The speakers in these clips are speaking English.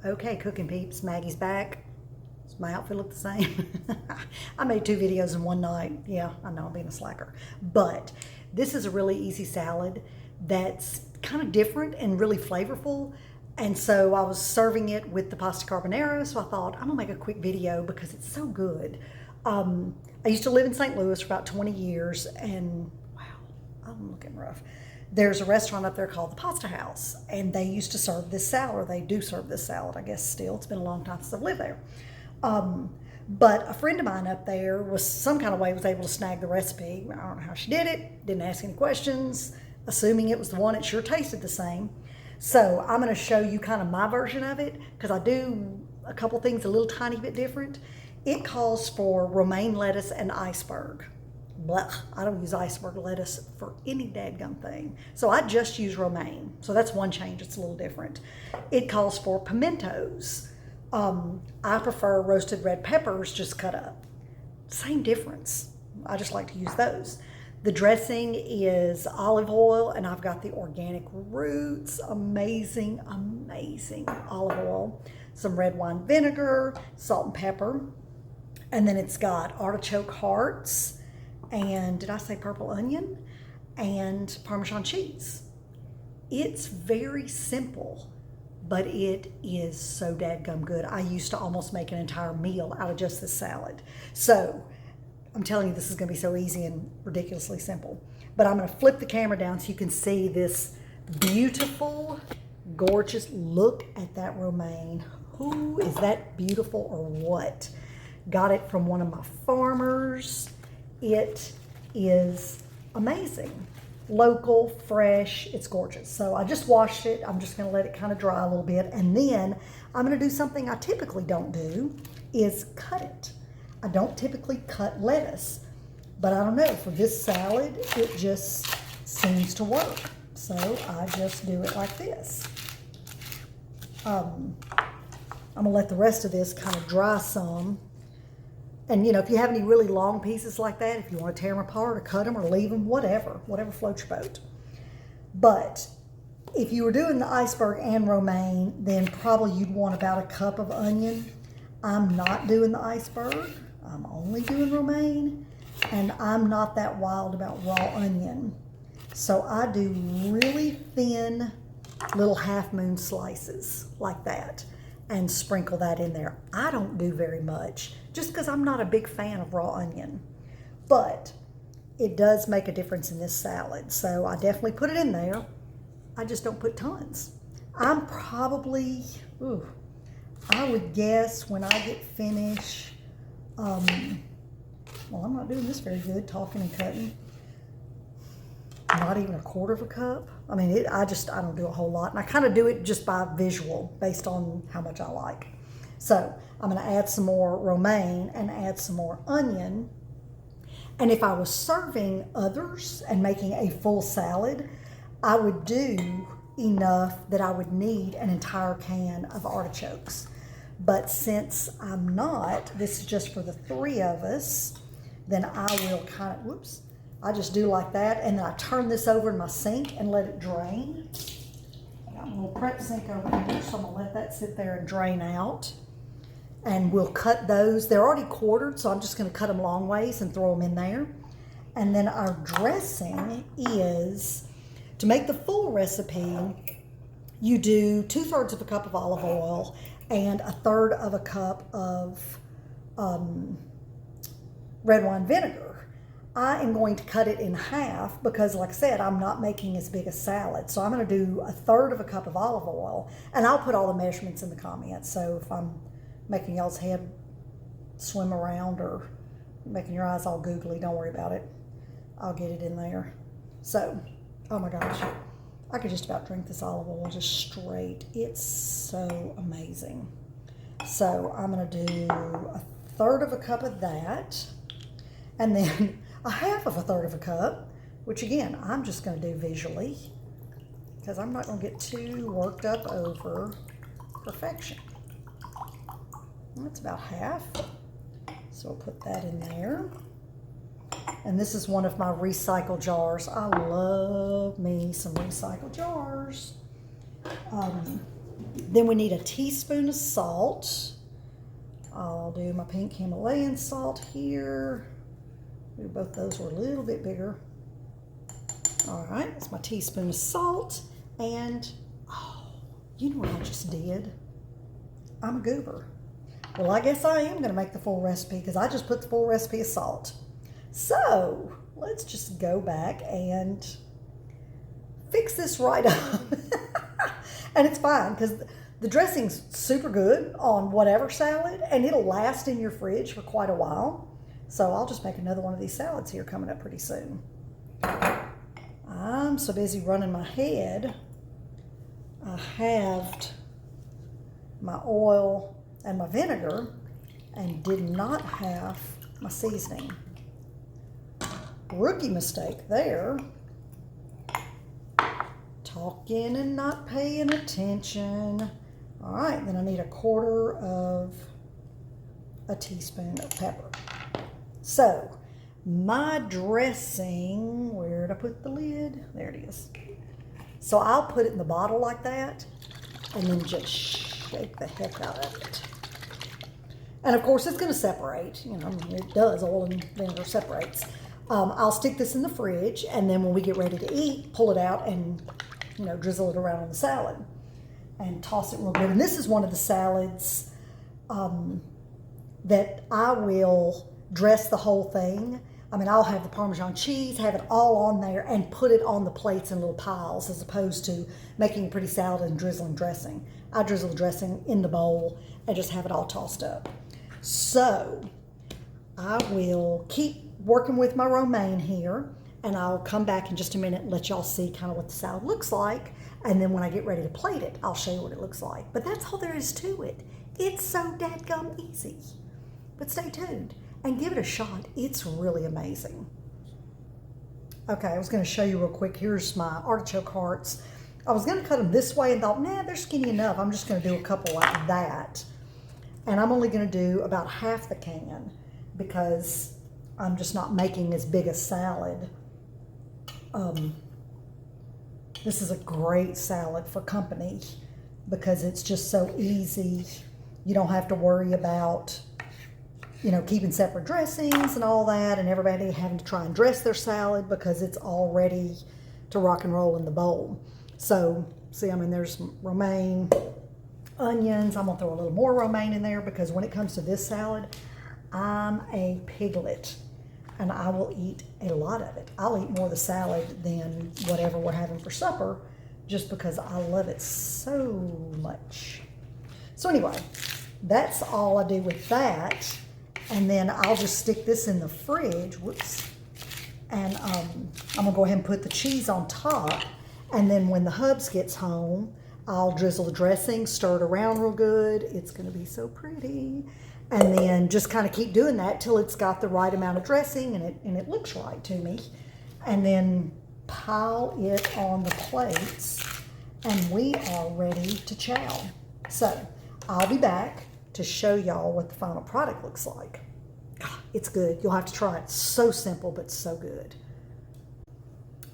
Okay, cooking peeps, Maggie's back. Does my outfit look the same? I made 2 videos in one night. Yeah, I know I'm being a slacker. But this is a really easy salad that's kind of different and really flavorful. And so I was serving it with the pasta carbonara, so I thought I'm gonna make a quick video because it's so good. I used to live in St. Louis for about 20 years, and wow, I'm looking rough. There's a restaurant up there called the Pasta House, and they used to serve this salad, or they do serve this salad, I guess still. It's been a long time since I've lived there. But a friend of mine up there was some kind of way was able to snag the recipe. I don't know how she did it, didn't ask any questions, assuming it was the one. It sure tasted the same. So I'm gonna show you kind of my version of it, because I do a couple things a little tiny bit different. It calls for romaine lettuce and iceberg. Blah, I don't use iceberg lettuce for any dadgum thing. So I just use romaine. So that's one change, it's a little different. It calls for pimentos. I prefer roasted red peppers just cut up. Same difference. I just like to use those. The dressing is olive oil, and I've got the organic roots. Amazing, amazing olive oil. Some red wine vinegar, salt and pepper. And then it's got artichoke hearts, and did I say purple onion? And Parmesan cheese. It's very simple, but it is so dadgum good. I used to almost make an entire meal out of just this salad. So I'm telling you, this is gonna be so easy and ridiculously simple. But I'm gonna flip the camera down so you can see this beautiful, gorgeous, look at that romaine. Who is that beautiful or what? Got it from one of my farmers. It is amazing. Local, fresh, it's gorgeous. So I just washed it. I'm just gonna let it kind of dry a little bit. And then I'm gonna do something I typically don't do, is cut it. I don't typically cut lettuce, but I don't know, for this salad, it just seems to work. So I just do it like this. I'm gonna let the rest of this kind of dry some. And you know, if you have any really long pieces like that, if you want to tear them apart or cut them or leave them, whatever floats your boat. But if you were doing the iceberg and romaine, then probably you'd want about a cup of onion. I'm not doing the iceberg. I'm only doing romaine, and I'm not that wild about raw onion. So I do really thin little half moon slices like that and sprinkle that in there. I don't do very much just because I'm not a big fan of raw onion, but it does make a difference in this salad. So I definitely put it in there. I just don't put tons. I'm probably, I would guess when I get finished, well, I'm not doing this very good, talking and cutting. Not even a quarter of a cup. I mean, I don't do a whole lot. And I kind of do it just by visual, based on how much I like. So I'm gonna add some more romaine and add some more onion. And if I was serving others and making a full salad, I would do enough that I would need an entire can of artichokes. But since I'm not, this is just for the 3 of us, then I will kind of, I just do like that, and then I turn this over in my sink and let it drain. I got a little prep sink over here, so I'm gonna let that sit there and drain out. And we'll cut those. They're already quartered, so I'm just gonna cut them long ways and throw them in there. And then our dressing is, to make the full recipe, you do 2/3 of a cup of olive oil and 1/3 of a cup of red wine vinegar. I am going to cut it in half because, like I said, I'm not making as big a salad. So I'm gonna do 1/3 of a cup of olive oil, and I'll put all the measurements in the comments. So if I'm making y'all's head swim around or making your eyes all googly, don't worry about it. I'll get it in there. So, oh my gosh, I could just about drink this olive oil just straight. It's so amazing. So I'm gonna do 1/3 of a cup of that, and then 1/2 of 1/3 of a cup, which again, I'm just gonna do visually because I'm not gonna get too worked up over perfection. That's about half. So I'll put that in there. And this is one of my recycle jars. I love me some recycle jars. Then we need a teaspoon of salt. I'll do my pink Himalayan salt here. Both those were a little bit bigger. All right, that's my teaspoon of salt. And, oh, you know what I just did? I'm a goober. Well, I guess I am gonna make the full recipe because I just put the full recipe of salt. So, let's just go back and fix this right up. And it's fine because the dressing's super good on whatever salad and it'll last in your fridge for quite a while. So I'll just make another one of these salads here coming up pretty soon. I'm so busy running my head. I halved my oil and my vinegar and did not have my seasoning. Rookie mistake there. Talking and not paying attention. All right, then I need 1/4 of a teaspoon of pepper. So, my dressing, where did I put the lid? There it is. So I'll put it in the bottle like that and then just shake the heck out of it. And of course it's gonna separate, you know, it does, oil and vinegar separates. I'll stick this in the fridge and then when we get ready to eat, pull it out and, you know, drizzle it around on the salad and toss it real good. And this is one of the salads that I will dress the whole thing. I mean, I'll have the Parmesan cheese, have it all on there and put it on the plates in little piles as opposed to making a pretty salad and drizzling dressing. I drizzle the dressing in the bowl and just have it all tossed up. So I will keep working with my romaine here and I'll come back in just a minute and let y'all see kind of what the salad looks like. And then when I get ready to plate it, I'll show you what it looks like. But that's all there is to it. It's so dadgum easy. But stay tuned and give it a shot. It's really amazing. Okay, I was gonna show you real quick. Here's my artichoke hearts. I was gonna cut them this way and thought, nah, they're skinny enough. I'm just gonna do a couple like that. And I'm only gonna do about half the can because I'm just not making as big a salad. This is a great salad for company because it's just so easy. You don't have to worry about, you know, keeping separate dressings and all that and everybody having to try and dress their salad because it's all ready to rock and roll in the bowl. So, see, I mean, there's romaine, onions. I'm gonna throw a little more romaine in there because when it comes to this salad, I'm a piglet and I will eat a lot of it. I'll eat more of the salad than whatever we're having for supper just because I love it so much. So anyway, that's all I do with that. And then I'll just stick this in the fridge, whoops. And I'm gonna go ahead and put the cheese on top. And then when the hubs gets home, I'll drizzle the dressing, stir it around real good. It's gonna be so pretty. And then just kind of keep doing that till it's got the right amount of dressing and it looks right to me. And then pile it on the plates and we are ready to chow. So I'll be back to show y'all what the final product looks like. It's good. You'll have to try it. So simple, but so good.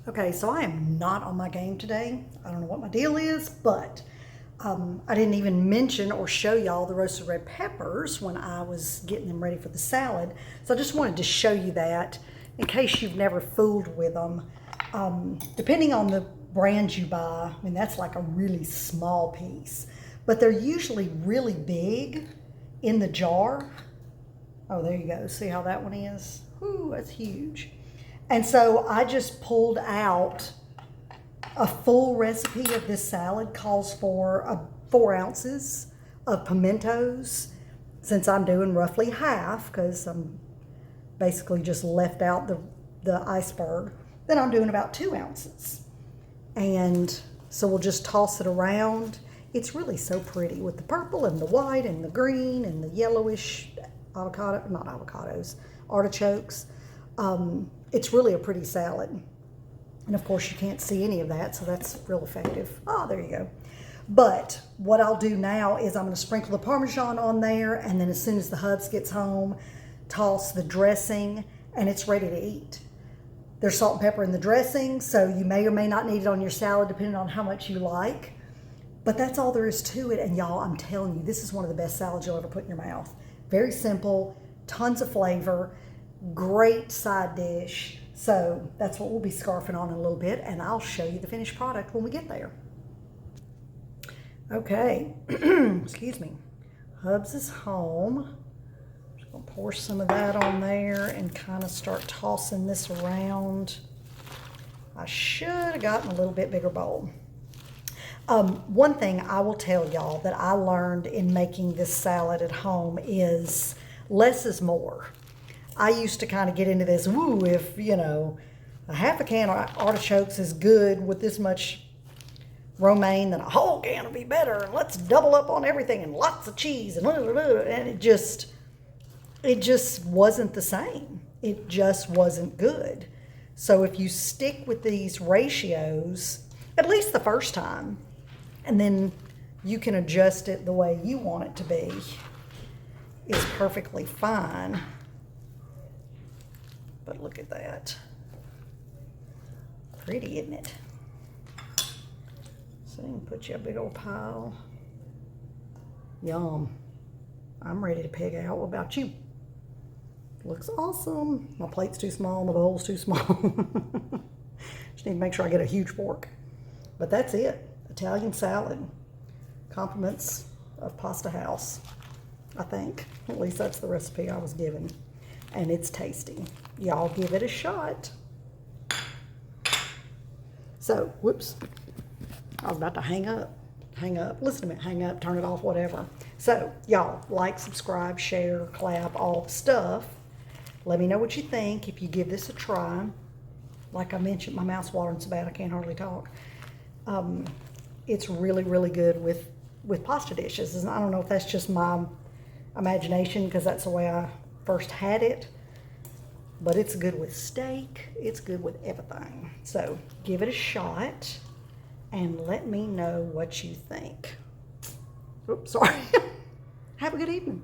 Okay, so I am not on my game today. I don't know what my deal is, but I didn't even mention or show y'all the roasted red peppers when I was getting them ready for the salad. So I just wanted to show you that in case you've never fooled with them. Depending on the brand you buy, I mean, that's like a really small piece, but they're usually really big in the jar. Oh, there you go. See how that one is? Ooh, that's huge. And so I just pulled out a full recipe of this salad. Calls for 4 ounces of pimentos. Since I'm doing roughly half, because I'm basically just left out the iceberg, then I'm doing about 2 ounces. And so we'll just toss it around. It's really so pretty with the purple and the white and the green and the yellowish artichokes. It's really a pretty salad. And of course you can't see any of that, so that's real effective. Oh, there you go. But what I'll do now is I'm gonna sprinkle the Parmesan on there, and then as soon as the hubs gets home, toss the dressing, and it's ready to eat. There's salt and pepper in the dressing, so you may or may not need it on your salad depending on how much you like. But that's all there is to it. And y'all, I'm telling you, this is one of the best salads you'll ever put in your mouth. Very simple, tons of flavor, great side dish. So that's what we'll be scarfing on in a little bit, and I'll show you the finished product when we get there. Okay, excuse me. Hubs is home. Just gonna pour some of that on there and kind of start tossing this around. I should have gotten a little bit bigger bowl. One thing I will tell y'all that I learned in making this salad at home is less is more. I used to kind of get into this, ooh, if, you know, a half a can of artichokes is good with this much romaine, then a whole can will be better, and let's double up on everything and lots of cheese, and it just wasn't the same. It just wasn't good. So if you stick with these ratios, at least the first time, and then you can adjust it the way you want it to be, is perfectly fine. But look at that. Pretty, isn't it? So you can put you a big old pile. Yum. I'm ready to pig out. What about you? Looks awesome. My plate's too small, my bowl's too small. Just need to make sure I get a huge fork. But that's it. Italian salad. Compliments of Pasta House, I think. At least that's the recipe I was given. And it's tasty. Y'all give it a shot. So, whoops. I was about to hang up. Listen to me, hang up, turn it off, whatever. So, y'all, like, subscribe, share, clap, all the stuff. Let me know what you think if you give this a try. Like I mentioned, my mouth's watering so bad I can't hardly talk. It's really, really good with pasta dishes. And I don't know if that's just my imagination because that's the way I first had it. But it's good with steak. It's good with everything. So give it a shot and let me know what you think. Oops, sorry. Have a good evening.